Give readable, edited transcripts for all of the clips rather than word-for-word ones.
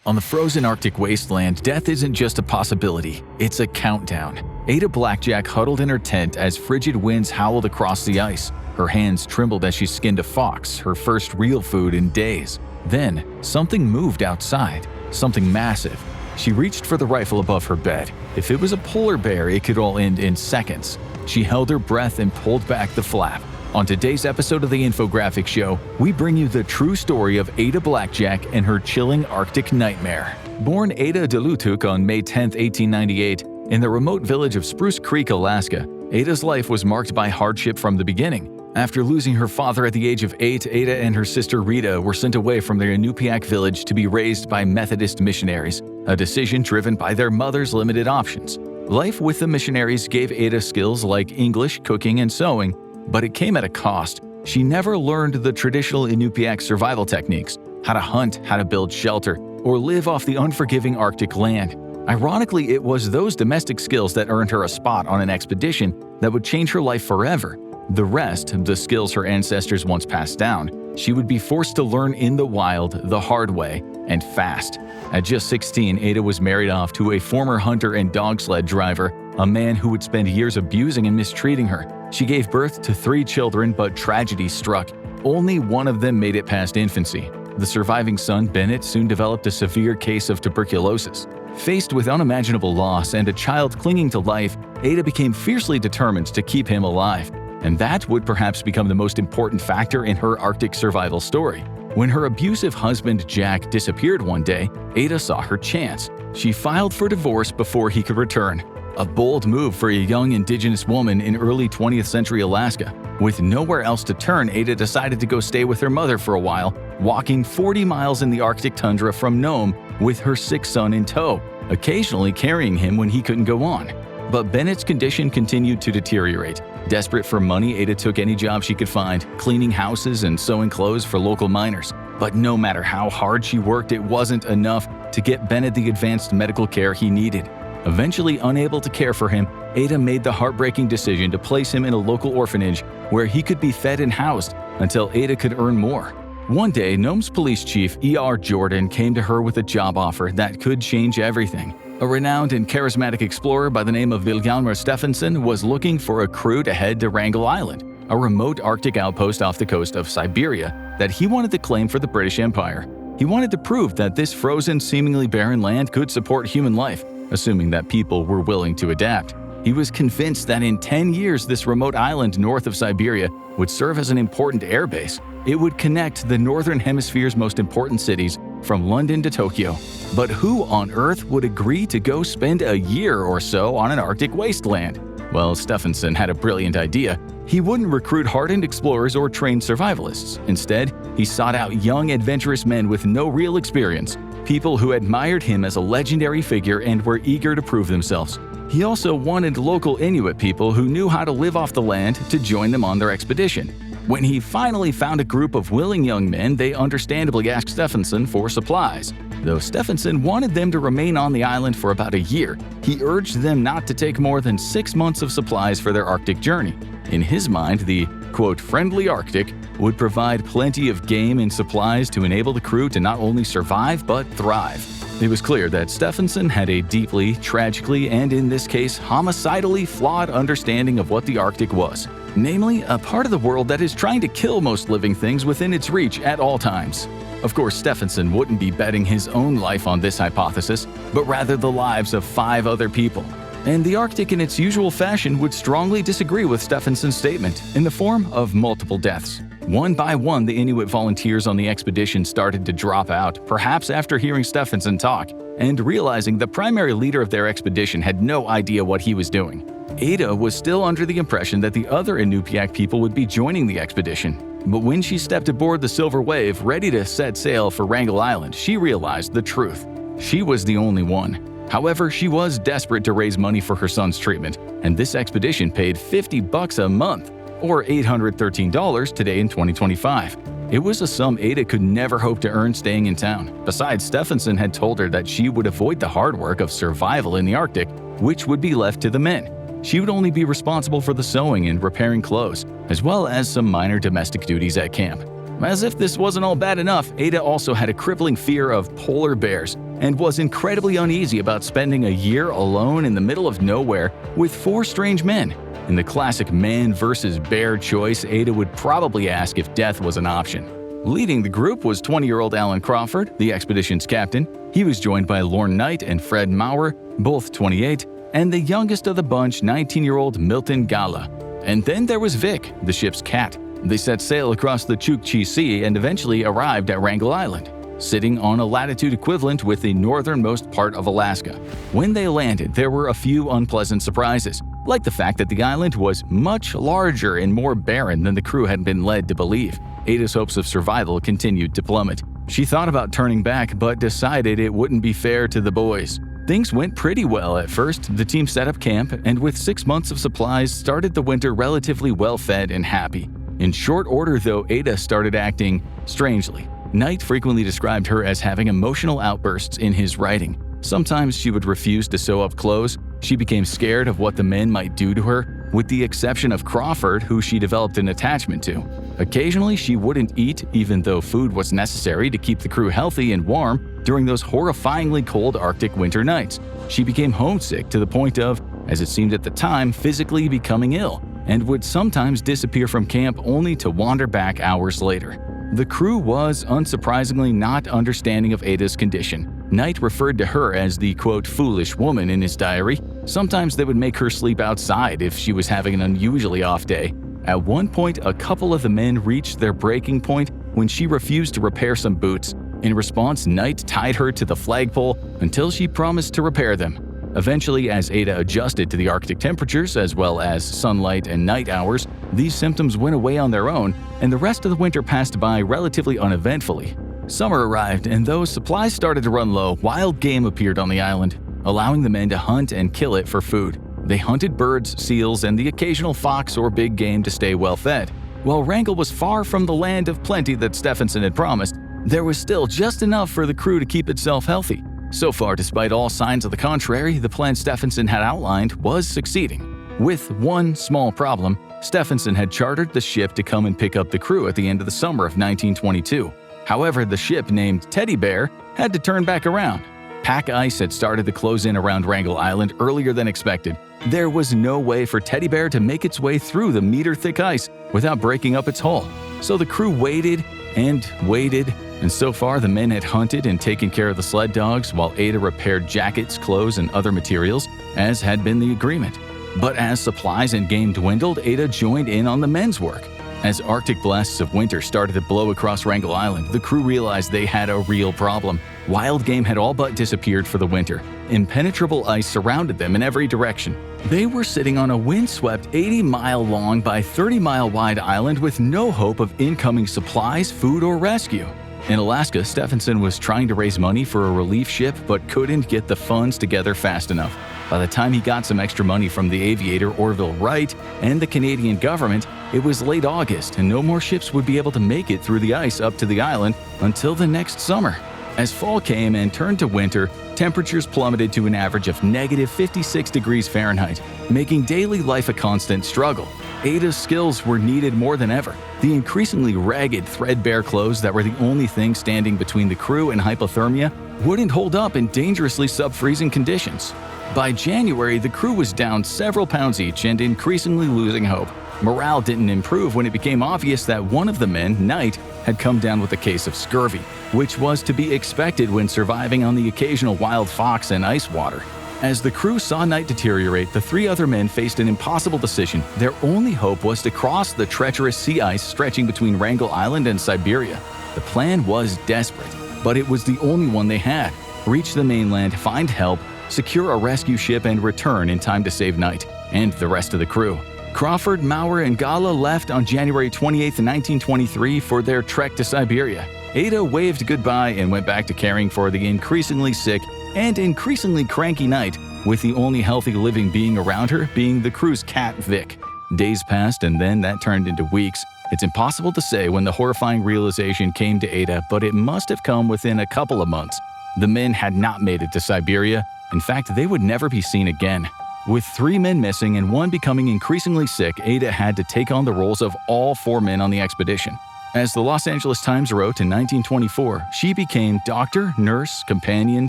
On the frozen Arctic wasteland, death isn't just a possibility, it's a countdown. Ada Blackjack huddled in her tent as frigid winds howled across the ice. Her hands trembled as she skinned a fox, her first real food in days. Then, something moved outside, something massive. She reached for the rifle above her bed. If it was a polar bear, it could all end in seconds. She held her breath and pulled back the flap. On today's episode of the Infographic Show, we bring you the true story of Ada Blackjack and her chilling Arctic nightmare. Born Ada Dulutuk on May 10, 1898, in the remote village of Spruce Creek, Alaska, Ada's life was marked by hardship from the beginning. After losing her father at the age of 8, Ada and her sister Rita were sent away from their Inupiaq village to be raised by Methodist missionaries, a decision driven by their mother's limited options. Life with the missionaries gave Ada skills like English, cooking, and sewing, but it came at a cost. She never learned the traditional Inupiaq survival techniques, how to hunt, how to build shelter, or live off the unforgiving Arctic land. Ironically, it was those domestic skills that earned her a spot on an expedition that would change her life forever. The rest, the skills her ancestors once passed down, she would be forced to learn in the wild, the hard way, and fast. At just 16, Ada was married off to a former hunter and dog sled driver, a man who would spend years abusing and mistreating her. She gave birth to 3 children, but tragedy struck. Only one of them made it past infancy. The surviving son, Bennett, soon developed a severe case of tuberculosis. Faced with unimaginable loss and a child clinging to life, Ada became fiercely determined to keep him alive. And that would perhaps become the most important factor in her Arctic survival story. When her abusive husband, Jack, disappeared one day, Ada saw her chance. She filed for divorce before he could return. A bold move for a young indigenous woman in early 20th century Alaska. With nowhere else to turn, Ada decided to go stay with her mother for a while, walking 40 miles in the Arctic tundra from Nome with her sick son in tow, occasionally carrying him when he couldn't go on. But Bennett's condition continued to deteriorate. Desperate for money, Ada took any job she could find, cleaning houses and sewing clothes for local miners. But no matter how hard she worked, it wasn't enough to get Bennett the advanced medical care he needed. Eventually unable to care for him, Ada made the heartbreaking decision to place him in a local orphanage where he could be fed and housed until Ada could earn more. One day, Nome's police chief, E.R. Jordan, came to her with a job offer that could change everything. A renowned and charismatic explorer by the name of Vilhjalmur Stephenson was looking for a crew to head to Wrangell Island, a remote Arctic outpost off the coast of Siberia that he wanted to claim for the British Empire. He wanted to prove that this frozen, seemingly barren land could support human life, assuming that people were willing to adapt. He was convinced that in 10 years this remote island north of Siberia would serve as an important airbase. It would connect the Northern Hemisphere's most important cities from London to Tokyo. But who on earth would agree to go spend a year or so on an Arctic wasteland? Well, Stephenson had a brilliant idea. He wouldn't recruit hardened explorers or trained survivalists. Instead, he sought out young, adventurous men with no real experience, people who admired him as a legendary figure and were eager to prove themselves. He also wanted local Inuit people who knew how to live off the land to join them on their expedition. When he finally found a group of willing young men, they understandably asked Stephenson for supplies. Though Stephenson wanted them to remain on the island for about a year, he urged them not to take more than 6 months of supplies for their Arctic journey. In his mind, the, quote, friendly Arctic would provide plenty of game and supplies to enable the crew to not only survive but thrive. It was clear that Stephenson had a deeply, tragically, and in this case, homicidally flawed understanding of what the Arctic was. Namely, a part of the world that is trying to kill most living things within its reach at all times. Of course, Stephenson wouldn't be betting his own life on this hypothesis, but rather the lives of 5 other people. And the Arctic in its usual fashion would strongly disagree with Stephenson's statement in the form of multiple deaths. One by one, the Inuit volunteers on the expedition started to drop out, perhaps after hearing Stephenson talk, and realizing the primary leader of their expedition had no idea what he was doing. Ada was still under the impression that the other Inupiaq people would be joining the expedition. But when she stepped aboard the Silver Wave, ready to set sail for Wrangell Island, she realized the truth. She was the only one. However, she was desperate to raise money for her son's treatment, and this expedition paid $50 a month, or $813 today in 2025. It was a sum Ada could never hope to earn staying in town. Besides, Stephenson had told her that she would avoid the hard work of survival in the Arctic, which would be left to the men. She would only be responsible for the sewing and repairing clothes, as well as some minor domestic duties at camp. As if this wasn't all bad enough, Ada also had a crippling fear of polar bears and was incredibly uneasy about spending a year alone in the middle of nowhere with 4 strange men. In the classic man versus bear choice, Ada would probably ask if death was an option. Leading the group was 20-year-old Alan Crawford, the expedition's captain. He was joined by Lorne Knight and Fred Maurer, both 28, and the youngest of the bunch, 19-year-old Milton Gala. And then there was Vic, the ship's cat. They set sail across the Chukchi Sea and eventually arrived at Wrangell Island, sitting on a latitude equivalent with the northernmost part of Alaska. When they landed, there were a few unpleasant surprises, like the fact that the island was much larger and more barren than the crew had been led to believe. Ada's hopes of survival continued to plummet. She thought about turning back, but decided it wouldn't be fair to the boys. Things went pretty well at first. The team set up camp, and with 6 months of supplies, started the winter relatively well-fed and happy. In short order, though, Ada started acting strangely. Knight frequently described her as having emotional outbursts in his writing. Sometimes she would refuse to sew up clothes. She became scared of what the men might do to her, with the exception of Crawford, who she developed an attachment to. Occasionally, she wouldn't eat, even though food was necessary to keep the crew healthy and warm during those horrifyingly cold Arctic winter nights. She became homesick to the point of, as it seemed at the time, physically becoming ill, and would sometimes disappear from camp only to wander back hours later. The crew was, unsurprisingly, not understanding of Ada's condition. Knight referred to her as the, quote, foolish woman in his diary. Sometimes they would make her sleep outside if she was having an unusually off day. At one point, a couple of the men reached their breaking point when she refused to repair some boots. In response, Knight tied her to the flagpole until she promised to repair them. Eventually, as Ada adjusted to the Arctic temperatures as well as sunlight and night hours, these symptoms went away on their own, and the rest of the winter passed by relatively uneventfully. Summer arrived, and though supplies started to run low, wild game appeared on the island, allowing the men to hunt and kill it for food. They hunted birds, seals, and the occasional fox or big game to stay well fed. While Wrangell was far from the land of plenty that Stephenson had promised, there was still just enough for the crew to keep itself healthy. So far, despite all signs of the contrary, the plan Stephenson had outlined was succeeding. With one small problem, Stephenson had chartered the ship to come and pick up the crew at the end of the summer of 1922. However, the ship, named Teddy Bear, had to turn back around. Pack ice had started to close in around Wrangell Island earlier than expected. There was no way for Teddy Bear to make its way through the meter-thick ice without breaking up its hull. So the crew waited and waited, and so far the men had hunted and taken care of the sled dogs while Ada repaired jackets, clothes, and other materials, as had been the agreement. But as supplies and game dwindled, Ada joined in on the men's work. As Arctic blasts of winter started to blow across Wrangell Island, the crew realized they had a real problem. Wild game had all but disappeared for the winter. Impenetrable ice surrounded them in every direction. They were sitting on a windswept 80-mile-long by 30-mile-wide island with no hope of incoming supplies, food, or rescue. In Alaska, Stephenson was trying to raise money for a relief ship but couldn't get the funds together fast enough. By the time he got some extra money from the aviator Orville Wright and the Canadian government, it was late August and no more ships would be able to make it through the ice up to the island until the next summer. As fall came and turned to winter, temperatures plummeted to an average of negative 56 degrees Fahrenheit, making daily life a constant struggle. Ada's skills were needed more than ever. The increasingly ragged, threadbare clothes that were the only thing standing between the crew and hypothermia wouldn't hold up in dangerously sub-freezing conditions. By January, the crew was down several pounds each and increasingly losing hope. Morale didn't improve when it became obvious that one of the men, Knight, had come down with a case of scurvy, which was to be expected when surviving on the occasional wild fox and ice water. As the crew saw Knight deteriorate, the 3 other men faced an impossible decision. Their only hope was to cross the treacherous sea ice stretching between Wrangell Island and Siberia. The plan was desperate, but it was the only one they had. Reach the mainland, find help, secure a rescue ship, and return in time to save Knight and the rest of the crew. Crawford, Maurer, and Gala left on January 28, 1923 for their trek to Siberia. Ada waved goodbye and went back to caring for the increasingly sick and increasingly cranky Knight, with the only healthy living being around her being the crew's cat, Vic. Days passed and then that turned into weeks. It's impossible to say when the horrifying realization came to Ada, but it must have come within a couple of months. The men had not made it to Siberia. In fact, they would never be seen again. With 3 men missing and one becoming increasingly sick, Ada had to take on the roles of all 4 men on the expedition. As the Los Angeles Times wrote in 1924, she became doctor, nurse, companion,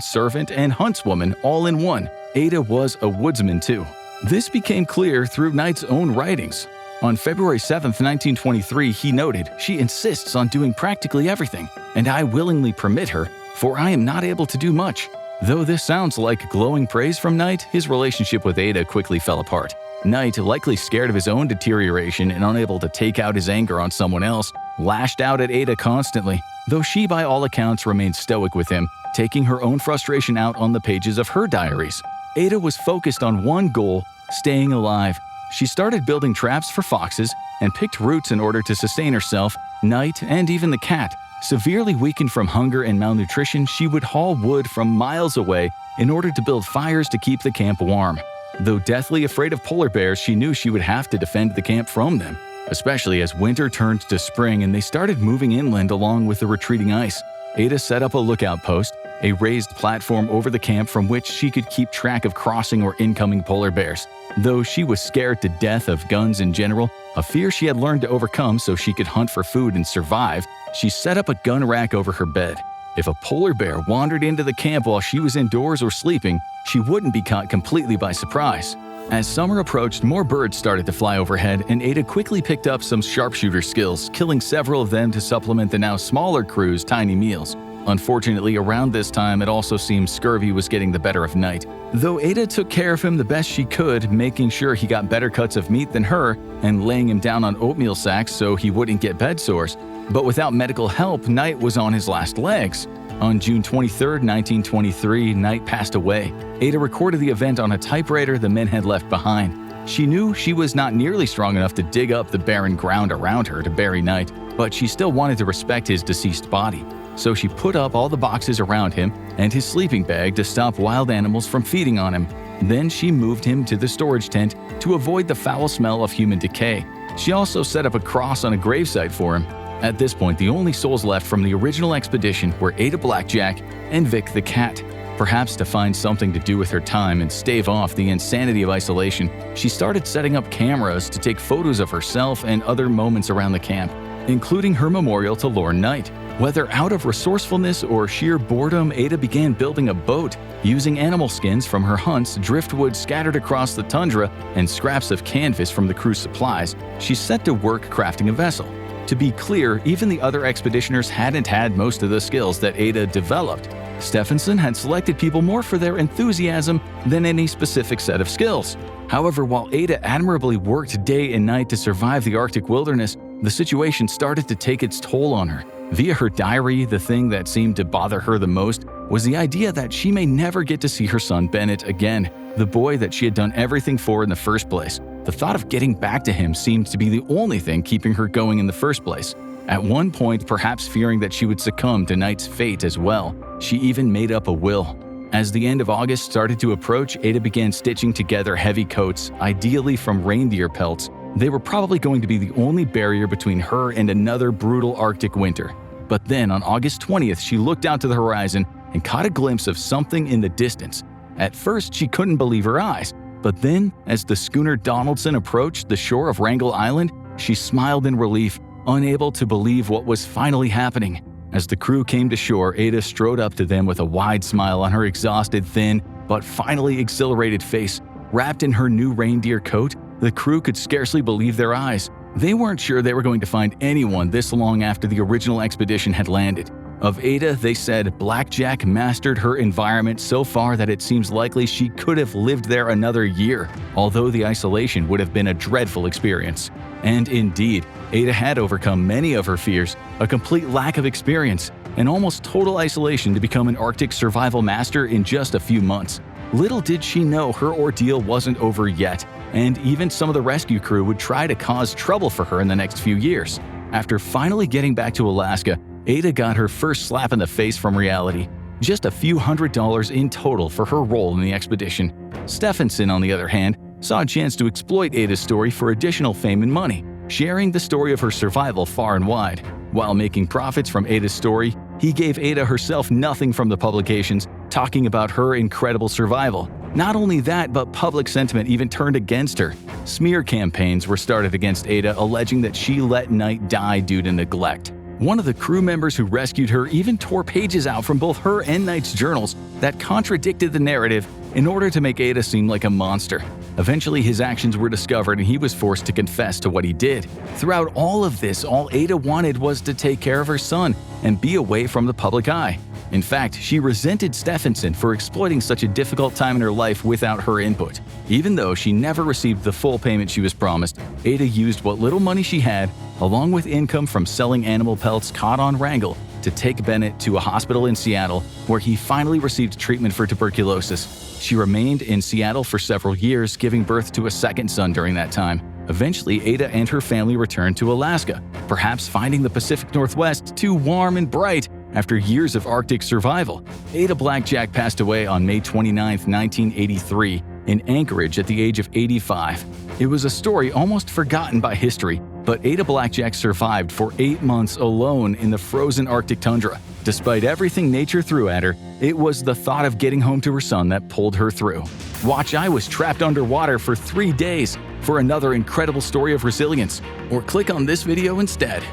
servant, and huntswoman all in one. Ada was a woodsman too. This became clear through Knight's own writings. On February 7, 1923, he noted, "She insists on doing practically everything, and I willingly permit her, for I am not able to do much." Though this sounds like glowing praise from Knight, his relationship with Ada quickly fell apart. Knight, likely scared of his own deterioration and unable to take out his anger on someone else, lashed out at Ada constantly, though she by all accounts remained stoic with him, taking her own frustration out on the pages of her diaries. Ada was focused on one goal: staying alive. She started building traps for foxes and picked roots in order to sustain herself, Knight, and even the cat. Severely weakened from hunger and malnutrition, she would haul wood from miles away in order to build fires to keep the camp warm. Though deathly afraid of polar bears, she knew she would have to defend the camp from them, especially as winter turned to spring and they started moving inland along with the retreating ice. Ada set up a lookout post, a raised platform over the camp from which she could keep track of crossing or incoming polar bears. Though she was scared to death of guns in general, a fear she had learned to overcome so she could hunt for food and survive, she set up a gun rack over her bed. If a polar bear wandered into the camp while she was indoors or sleeping, she wouldn't be caught completely by surprise. As summer approached, more birds started to fly overhead, and Ada quickly picked up some sharpshooter skills, killing several of them to supplement the now smaller crew's tiny meals. Unfortunately, around this time, it also seemed scurvy was getting the better of Knight. Though Ada took care of him the best she could, making sure he got better cuts of meat than her and laying him down on oatmeal sacks so he wouldn't get bed sores. But without medical help, Knight was on his last legs. On June 23, 1923, Knight passed away. Ada recorded the event on a typewriter the men had left behind. She knew she was not nearly strong enough to dig up the barren ground around her to bury Knight, but she still wanted to respect his deceased body. So she put up all the boxes around him and his sleeping bag to stop wild animals from feeding on him. Then she moved him to the storage tent to avoid the foul smell of human decay. She also set up a cross on a gravesite for him. At this point, the only souls left from the original expedition were Ada Blackjack and Vic the cat. Perhaps to find something to do with her time and stave off the insanity of isolation, she started setting up cameras to take photos of herself and other moments around the camp, including her memorial to Lorne Knight. Whether out of resourcefulness or sheer boredom, Ada began building a boat, using animal skins from her hunts, driftwood scattered across the tundra, and scraps of canvas from the crew's supplies. She set to work crafting a vessel. To be clear, even the other expeditioners hadn't had most of the skills that Ada developed. Stephenson had selected people more for their enthusiasm than any specific set of skills. However, while Ada admirably worked day and night to survive the Arctic wilderness, the situation started to take its toll on her. Via her diary, the thing that seemed to bother her the most was the idea that she may never get to see her son Bennett again, the boy that she had done everything for in the first place. The thought of getting back to him seemed to be the only thing keeping her going in the first place. At one point, perhaps fearing that she would succumb to Knight's fate as well, she even made up a will. As the end of August started to approach, Ada began stitching together heavy coats, ideally from reindeer pelts. They were probably going to be the only barrier between her and another brutal Arctic winter. But then on August 20th, she looked out to the horizon and caught a glimpse of something in the distance. At first, she couldn't believe her eyes. But then, as the schooner Donaldson approached the shore of Wrangell Island, she smiled in relief, unable to believe what was finally happening. As the crew came to shore, Ada strode up to them with a wide smile on her exhausted, thin, but finally exhilarated face. Wrapped in her new reindeer coat, the crew could scarcely believe their eyes. They weren't sure they were going to find anyone this long after the original expedition had landed. Of Ada, they said Blackjack mastered her environment so far that it seems likely she could have lived there another year, although the isolation would have been a dreadful experience. And indeed, Ada had overcome many of her fears, a complete lack of experience, and almost total isolation to become an Arctic survival master in just a few months. Little did she know her ordeal wasn't over yet, and even some of the rescue crew would try to cause trouble for her in the next few years. After finally getting back to Alaska, Ada got her first slap in the face from reality. Just a few $100s in total for her role in the expedition. Stephenson, on the other hand, saw a chance to exploit Ada's story for additional fame and money, sharing the story of her survival far and wide. While making profits from Ada's story, he gave Ada herself nothing from the publications, talking about her incredible survival. Not only that, but public sentiment even turned against her. Smear campaigns were started against Ada, alleging that she let Knight die due to neglect. One of the crew members who rescued her even tore pages out from both her and Knight's journals that contradicted the narrative in order to make Ada seem like a monster. Eventually, his actions were discovered and he was forced to confess to what he did. Throughout all of this, all Ada wanted was to take care of her son and be away from the public eye. In fact, she resented Stephenson for exploiting such a difficult time in her life without her input. Even though she never received the full payment she was promised, Ada used what little money she had, along with income from selling animal pelts caught on Wrangell, to take Bennett to a hospital in Seattle where he finally received treatment for tuberculosis. She remained in Seattle for several years, giving birth to a second son during that time. Eventually, Ada and her family returned to Alaska, perhaps finding the Pacific Northwest too warm and bright after years of Arctic survival. Ada Blackjack passed away on May 29, 1983, in Anchorage at the age of 85. It was a story almost forgotten by history, but Ada Blackjack survived for 8 months alone in the frozen Arctic tundra. Despite everything nature threw at her, it was the thought of getting home to her son that pulled her through. Watch I Was Trapped Underwater for 3 days for another incredible story of resilience, or click on this video instead.